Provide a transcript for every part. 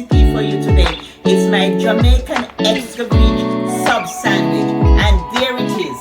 recipe for you today is my Jamaican Escovitch sub sandwich, and there it is.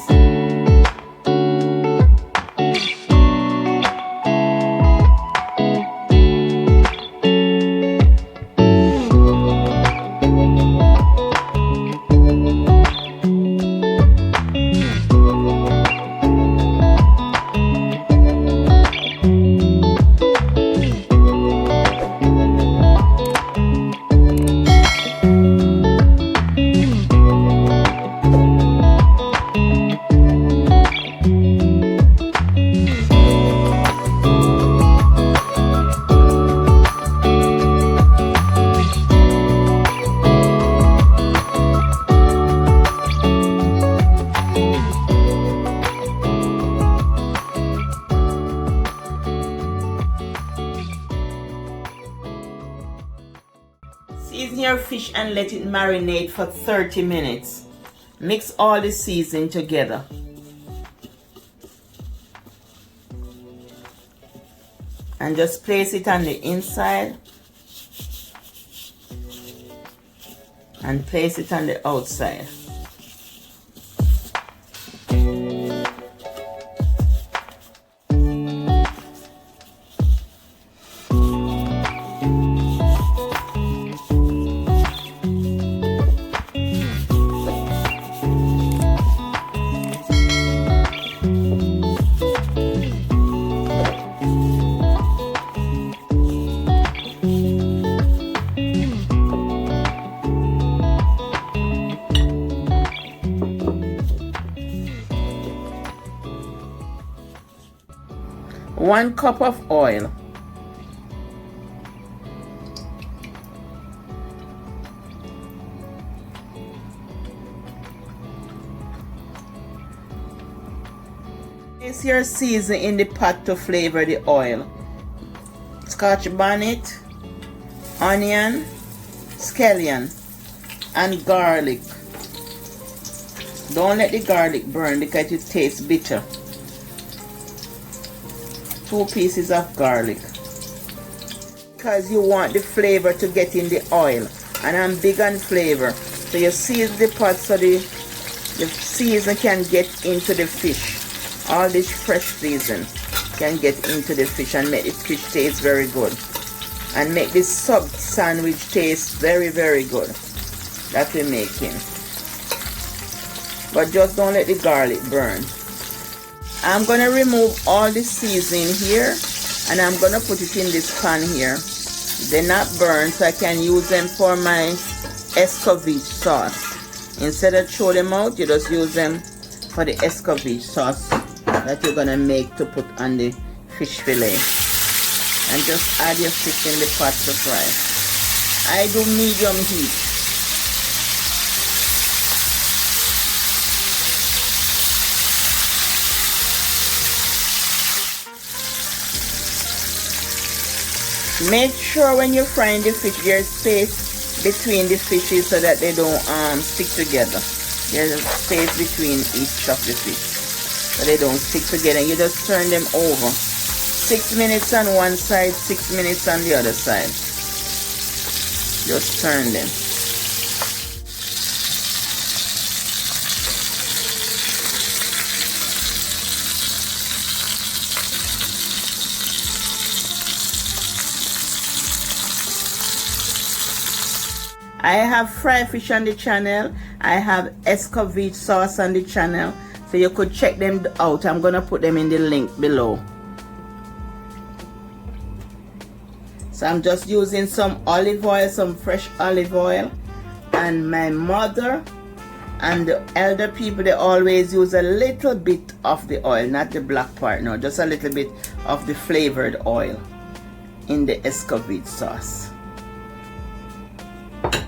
Season your fish and let it marinate for 30 minutes. Mix all the seasoning together. And just place it on the inside. And place it on the outside. One cup of oil. Place your seasoning in the pot to flavor the oil. Scotch bonnet, onion, scallion, and garlic. Don't let the garlic burn because it tastes bitter. 2 pieces of garlic, because you want the flavor to get in the oil, and I'm big on flavor, so you season the pot so the season can get into the fish. All this fresh season can get into the fish and make the fish taste very good, and make this sub sandwich taste very, very good that we're making. But just don't let the garlic burn. I'm going to remove all the seasoning here, and I'm going to put it in this pan here. They're not burned, so I can use them for my Escovitch sauce. Instead of throw them out, you just use them for the Escovitch sauce that you're going to make to put on the fish fillet. And just add your fish in the pot to fry. I do medium heat. Make sure when you're frying the fish, there's space between the fishes so that they don't stick together. There's a space between each of the fish so they don't stick together. You just turn them over. 6 minutes on one side, 6 minutes on the other side. Just turn them. I have fried fish on the channel. I have Escovitch sauce on the channel, so you could check them out. I'm gonna put them in the link below. So I'm just using some olive oil, some fresh olive oil, and my mother and the elder people, they always use a little bit of the oil, not the black part, no, just a little bit of the flavored oil in the Escovitch sauce.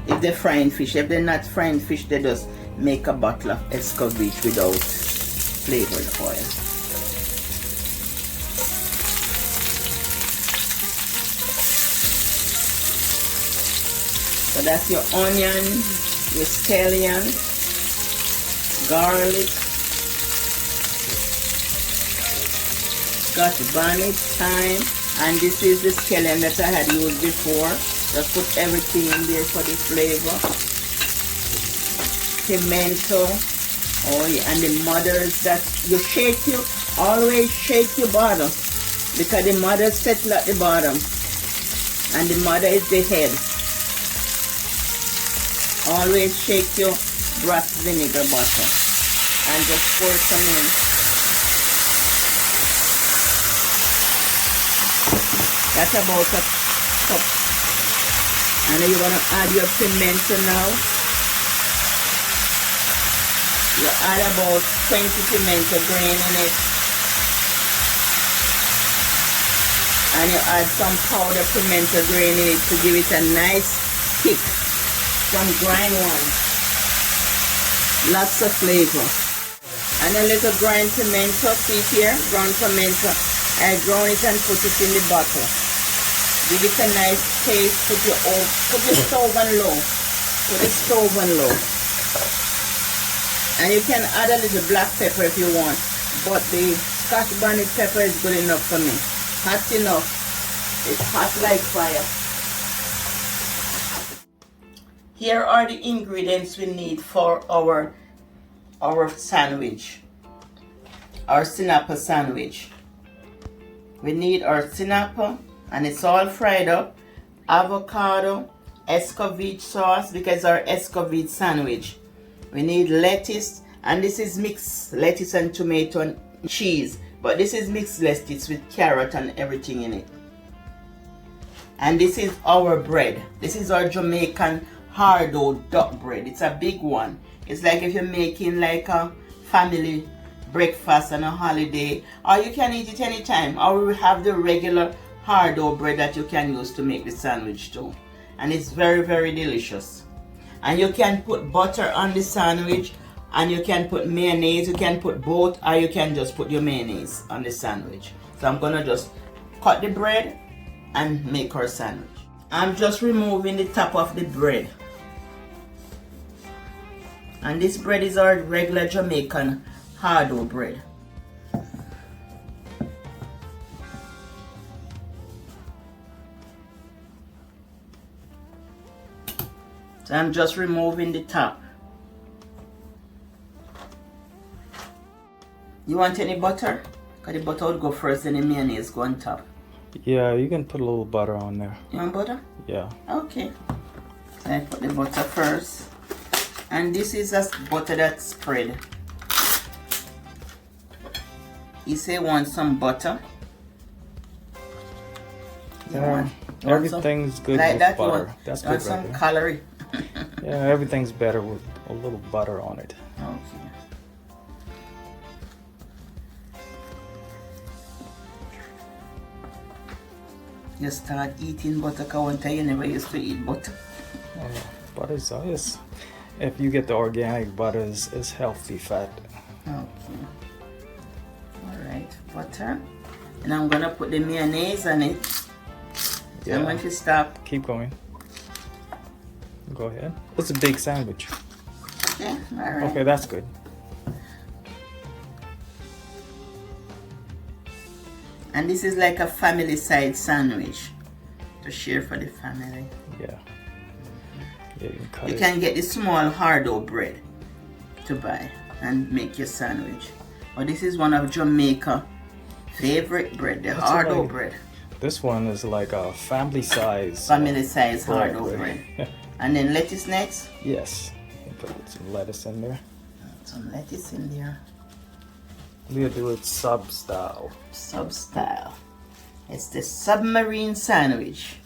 If they're frying fish, if they're not frying fish, they just make a bottle of Escovitch without flavored oil. So that's your onion, your scallion, garlic, scotch bonnet, thyme, and this is the scallion that I had used before. Just put everything in there for the flavor. Pimento. Oh yeah, and the mothers that you shake you, always shake your bottom. Because the mother settle at the bottom. And the mother is the head. Always shake your broth vinegar bottle. And just pour some in. That's about a cup. And then you're going to add your pimento now. You add about 20 pimento grain in it. And you add some powdered pimento grain in it to give it a nice kick. Some grind one. Lots of flavor. And a little grind pimento, see here, ground pimento. I ground it and put it in the bottle. Give it a nice taste. Put your stove on low. Put the stove on low. And you can add a little black pepper if you want. But the Scotch bonnet pepper is good enough for me. Hot enough. It's hot like fire. Here are the ingredients we need for our sandwich. Our sinapple sandwich. We need our sinapple, and it's all fried up. Avocado, Escovitch sauce, because our Escovitch sandwich. We need lettuce, and this is mixed lettuce and tomato and cheese. But this is mixed lettuce with carrot and everything in it. And this is our bread. This is our Jamaican hard-dough duck bread. It's a big one. It's like if you're making like a family breakfast on a holiday, or you can eat it anytime, or we have the regular hard-dough bread that you can use to make the sandwich too. And it's very, very delicious. And you can put butter on the sandwich, and you can put mayonnaise. You can put both, or you can just put your mayonnaise on the sandwich. So I'm gonna just cut the bread and make our sandwich. I'm just removing the top of the bread. And this bread is our regular Jamaican hard-dough bread. So I'm just removing the top. You want any butter? Because the butter would go first, then the mayonnaise go on top. Yeah, you can put a little butter on there. You want butter? Yeah. Okay. So I put the butter first. And this is just butter that's spread. You say want some butter. Yeah, everything's good like with that, butter. That's good. Some right calorie. Yeah, everything's better with a little butter on it. Okay. You start eating butter, because one time you never used to eat butter. Butter's nice. If you get the organic butter, it's healthy fat. Okay. Alright, butter. And I'm gonna put the mayonnaise on it. Yeah. I'm going to stop. Keep going. Go ahead. It's a big sandwich. Yeah, alright. Okay, that's good. And this is like a family side sandwich to share for the family. Yeah. Yeah, you can get the small hard-dough bread to buy and make your sandwich. But this is one of Jamaica's favorite bread, the hard-dough bread. This one is like a family size. Family size hard-dough bread. And then lettuce next? Yes. You can put some lettuce in there. Some lettuce in there. We'll do it sub style. Sub style. It's the submarine sandwich.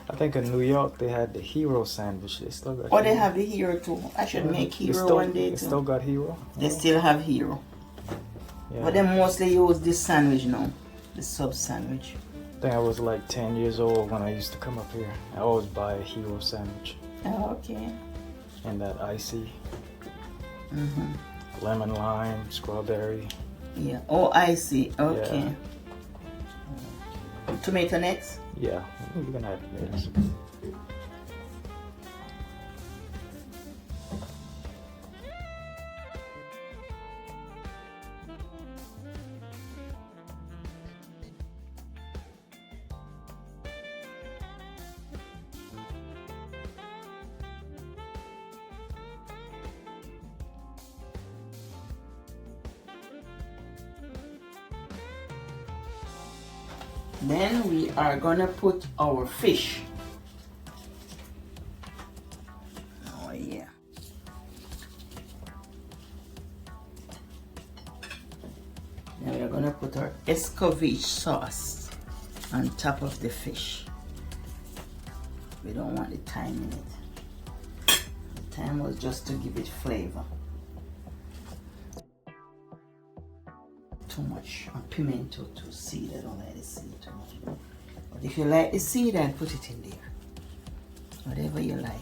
I think in New York they had the hero sandwich. They still got. Oh, they have the hero too. I should make hero one day too. They still got hero. They still have hero. Yeah. But they mostly use this sandwich now, the sub sandwich. I think I was like 10 years old when I used to come up here. I always buy a hero sandwich. Oh, okay. And that icy. Lemon, lime, strawberry. Yeah. Oh, icy. Okay. Yeah. Tomato next? Yeah, you can add tomatoes. Then we are gonna put our fish. Oh yeah. Then we're gonna put our Escovitch sauce on top of the fish. We don't want the thyme in it. The thyme was just to give it flavor. Too much pimento to seed. I don't like the seed too much. But if you like the seed, then put it in there. Whatever you like.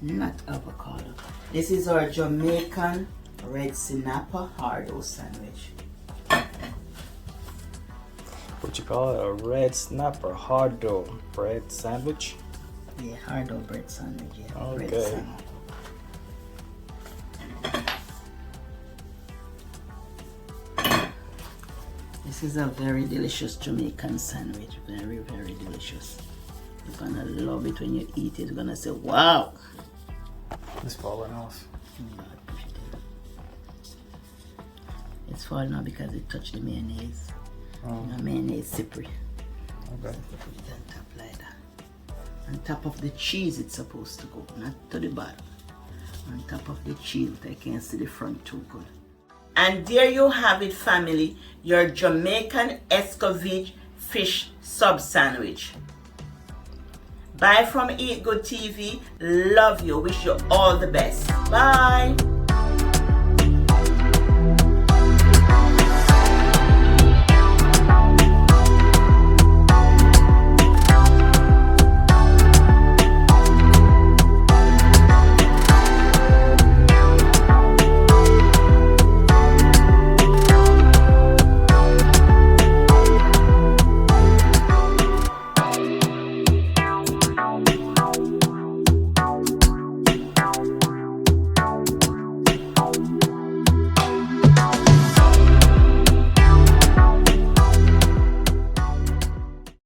Not avocado. This is our Jamaican red snapper hardo sandwich. What you call it? A red snapper hard dough bread sandwich? Yeah, hardo bread sandwich. Yeah, okay. Red snapper. This is a very delicious Jamaican sandwich. Very, very delicious. You're gonna love it when you eat it. You're gonna say, wow! It's falling off. It's falling off because it touched the mayonnaise. Oh. The mayonnaise slippery. Okay. So put it on top like that. On top of the cheese it's supposed to go, not to the bottom. On top of the cheese, but I can't see the front too good. And there you have it, family. Your Jamaican Escovitch fish sub sandwich. Bye from Eat Good TV. Love you. Wish you all the best. Bye.